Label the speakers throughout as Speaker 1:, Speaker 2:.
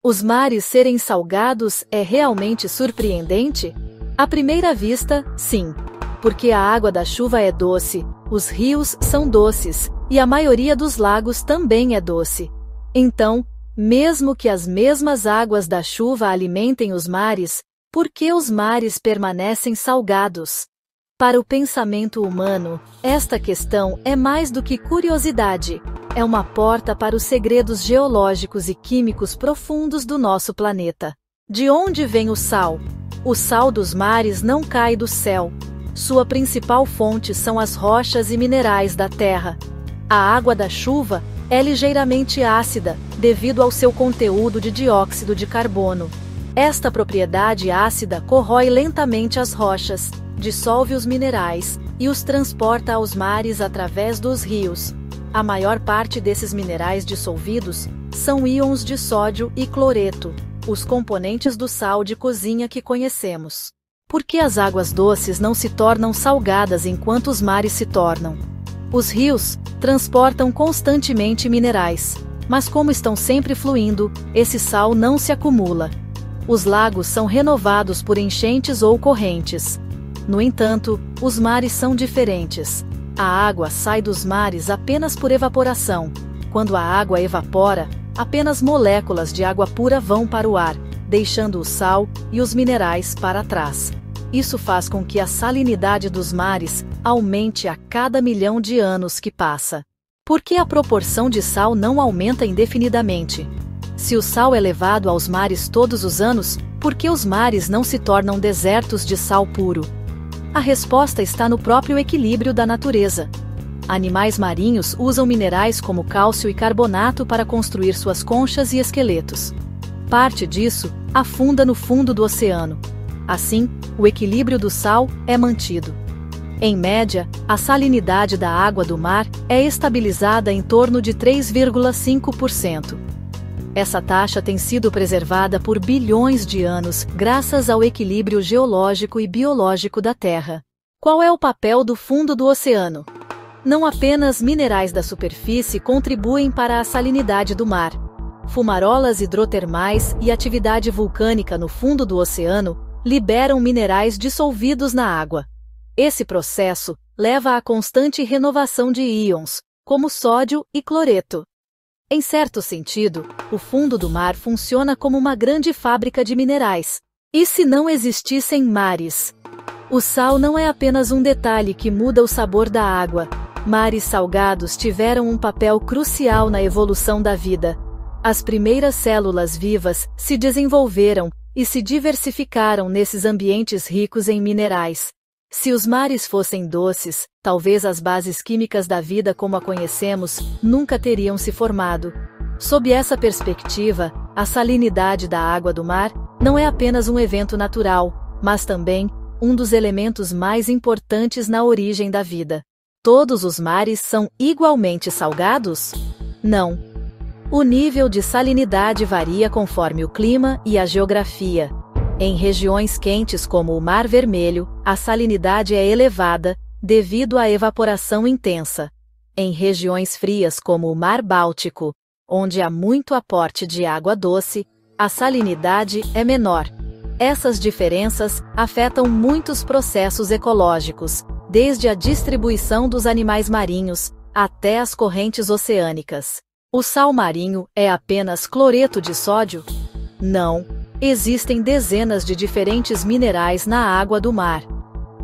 Speaker 1: Os mares serem salgados é realmente surpreendente? À primeira vista, sim. Porque a água da chuva é doce, os rios são doces, e a maioria dos lagos também é doce. Então, mesmo que as mesmas águas da chuva alimentem os mares, por que os mares permanecem salgados? Para o pensamento humano, esta questão é mais do que curiosidade. É uma porta para os segredos geológicos e químicos profundos do nosso planeta. De onde vem o sal? O sal dos mares não cai do céu. Sua principal fonte são as rochas e minerais da terra. A água da chuva é ligeiramente ácida, devido ao seu conteúdo de dióxido de carbono. Esta propriedade ácida corrói lentamente as rochas, dissolve os minerais e os transporta aos mares através dos rios. A maior parte desses minerais dissolvidos são íons de sódio e cloreto, os componentes do sal de cozinha que conhecemos. Por que as águas doces não se tornam salgadas enquanto os mares se tornam? Os rios transportam constantemente minerais, mas como estão sempre fluindo, esse sal não se acumula. Os lagos são renovados por enchentes ou correntes. No entanto, os mares são diferentes. A água sai dos mares apenas por evaporação. Quando a água evapora, apenas moléculas de água pura vão para o ar, deixando o sal e os minerais para trás. Isso faz com que a salinidade dos mares aumente a cada milhão de anos que passa. Por que a proporção de sal não aumenta indefinidamente? Se o sal é levado aos mares todos os anos, por que os mares não se tornam desertos de sal puro? A resposta está no próprio equilíbrio da natureza. Animais marinhos usam minerais como cálcio e carbonato para construir suas conchas e esqueletos. Parte disso afunda no fundo do oceano. Assim, o equilíbrio do sal é mantido. Em média, a salinidade da água do mar é estabilizada em torno de 3,5%. Essa taxa tem sido preservada por bilhões de anos graças ao equilíbrio geológico e biológico da Terra. Qual é o papel do fundo do oceano? Não apenas minerais da superfície contribuem para a salinidade do mar. Fumarolas hidrotermais e atividade vulcânica no fundo do oceano liberam minerais dissolvidos na água. Esse processo leva à constante renovação de íons, como sódio e cloreto. Em certo sentido, o fundo do mar funciona como uma grande fábrica de minerais. E se não existissem mares? O sal não é apenas um detalhe que muda o sabor da água. Mares salgados tiveram um papel crucial na evolução da vida. As primeiras células vivas se desenvolveram e se diversificaram nesses ambientes ricos em minerais. Se os mares fossem doces, talvez as bases químicas da vida como a conhecemos nunca teriam se formado. Sob essa perspectiva, a salinidade da água do mar não é apenas um evento natural, mas também um dos elementos mais importantes na origem da vida. Todos os mares são igualmente salgados? Não. O nível de salinidade varia conforme o clima e a geografia. Em regiões quentes como o Mar Vermelho, a salinidade é elevada, devido à evaporação intensa. Em regiões frias como o Mar Báltico, onde há muito aporte de água doce, a salinidade é menor. Essas diferenças afetam muitos processos ecológicos, desde a distribuição dos animais marinhos até as correntes oceânicas. O sal marinho é apenas cloreto de sódio? Não. Existem dezenas de diferentes minerais na água do mar.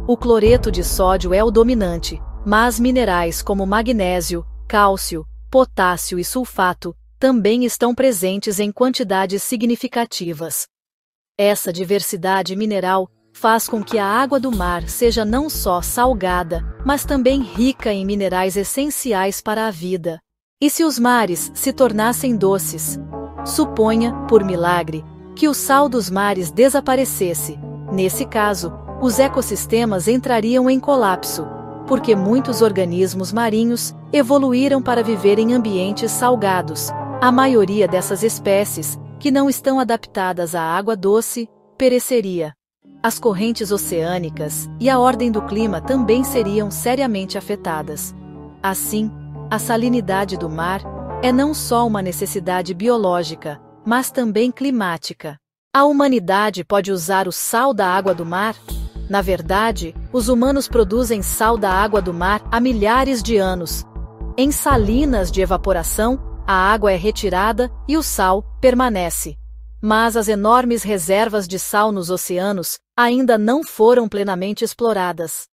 Speaker 1: O cloreto de sódio é o dominante, mas minerais como magnésio, cálcio, potássio e sulfato também estão presentes em quantidades significativas. Essa diversidade mineral faz com que a água do mar seja não só salgada, mas também rica em minerais essenciais para a vida. E se os mares se tornassem doces? Suponha, por milagre, que o sal dos mares desaparecesse. Nesse caso, os ecossistemas entrariam em colapso, porque muitos organismos marinhos evoluíram para viver em ambientes salgados. A maioria dessas espécies, que não estão adaptadas à água doce, pereceria. As correntes oceânicas e a ordem do clima também seriam seriamente afetadas. Assim, a salinidade do mar é não só uma necessidade biológica, mas também climática. A humanidade pode usar o sal da água do mar? Na verdade, os humanos produzem sal da água do mar há milhares de anos. Em salinas de evaporação, a água é retirada e o sal permanece. Mas as enormes reservas de sal nos oceanos ainda não foram plenamente exploradas.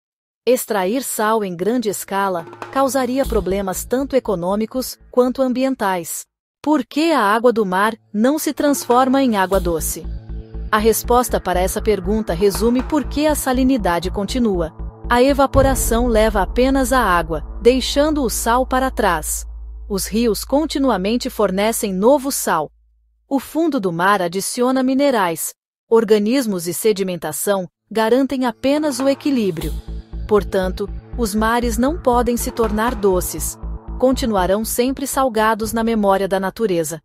Speaker 1: Extrair sal em grande escala causaria problemas tanto econômicos quanto ambientais. Por que a água do mar não se transforma em água doce? A resposta para essa pergunta resume por que a salinidade continua. A evaporação leva apenas a água, deixando o sal para trás. Os rios continuamente fornecem novo sal. O fundo do mar adiciona minerais. Organismos e sedimentação garantem apenas o equilíbrio. Portanto, os mares não podem se tornar doces. Continuarão sempre salgados na memória da natureza.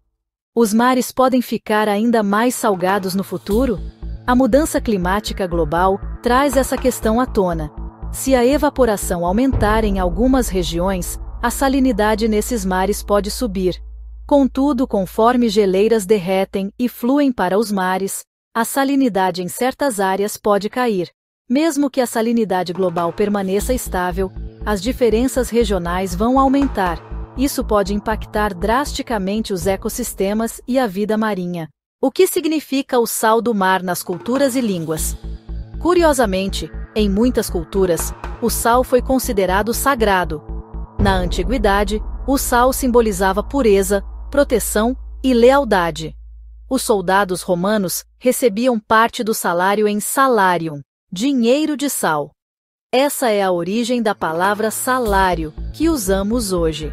Speaker 1: Os mares podem ficar ainda mais salgados no futuro? A mudança climática global traz essa questão à tona. Se a evaporação aumentar em algumas regiões, a salinidade nesses mares pode subir. Contudo, conforme geleiras derretem e fluem para os mares, a salinidade em certas áreas pode cair. Mesmo que a salinidade global permaneça estável, as diferenças regionais vão aumentar. Isso pode impactar drasticamente os ecossistemas e a vida marinha. O que significa o sal do mar nas culturas e línguas? Curiosamente, em muitas culturas, o sal foi considerado sagrado. Na antiguidade, o sal simbolizava pureza, proteção e lealdade. Os soldados romanos recebiam parte do salário em salarium, dinheiro de sal. Essa é a origem da palavra salário, que usamos hoje.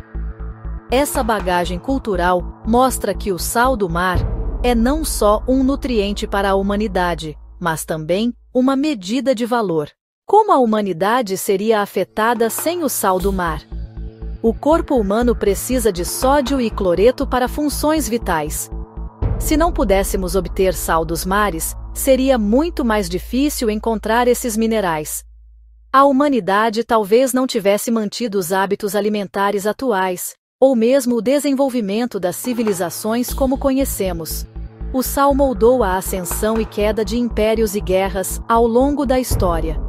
Speaker 1: Essa bagagem cultural mostra que o sal do mar é não só um nutriente para a humanidade, mas também uma medida de valor. Como a humanidade seria afetada sem o sal do mar? O corpo humano precisa de sódio e cloreto para funções vitais. Se não pudéssemos obter sal dos mares, seria muito mais difícil encontrar esses minerais. A humanidade talvez não tivesse mantido os hábitos alimentares atuais, ou mesmo o desenvolvimento das civilizações como conhecemos. O sal moldou a ascensão e queda de impérios e guerras ao longo da história.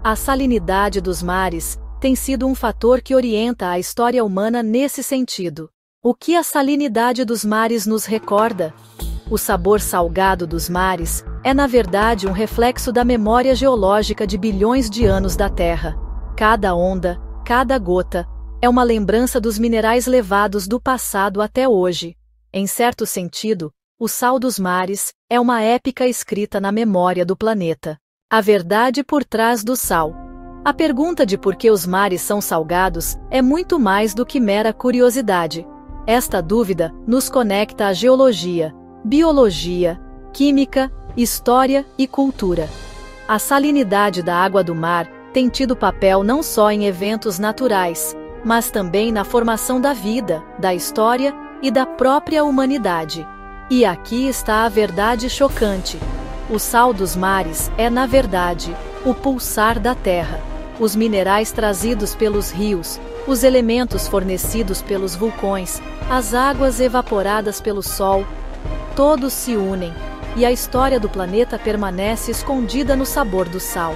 Speaker 1: A salinidade dos mares tem sido um fator que orienta a história humana nesse sentido. O que a salinidade dos mares nos recorda? O sabor salgado dos mares é, na verdade, um reflexo da memória geológica de bilhões de anos da Terra. Cada onda, cada gota, é uma lembrança dos minerais levados do passado até hoje. Em certo sentido, o sal dos mares é uma épica escrita na memória do planeta. A verdade por trás do sal. A pergunta de por que os mares são salgados é muito mais do que mera curiosidade. Esta dúvida nos conecta à geologia, biologia, química, história e cultura. A salinidade da água do mar tem tido papel não só em eventos naturais, mas também na formação da vida, da história e da própria humanidade. E aqui está a verdade chocante. O sal dos mares é, na verdade, o pulsar da terra. Os minerais trazidos pelos rios, os elementos fornecidos pelos vulcões, as águas evaporadas pelo sol, todos se unem, e a história do planeta permanece escondida no sabor do sal.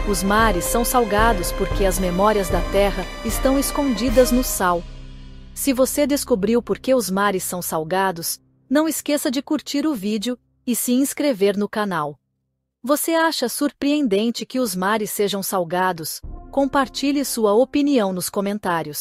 Speaker 1: Os mares são salgados porque as memórias da Terra estão escondidas no sal. Se você descobriu por que os mares são salgados, não esqueça de curtir o vídeo e se inscrever no canal. Você acha surpreendente que os mares sejam salgados? Compartilhe sua opinião nos comentários.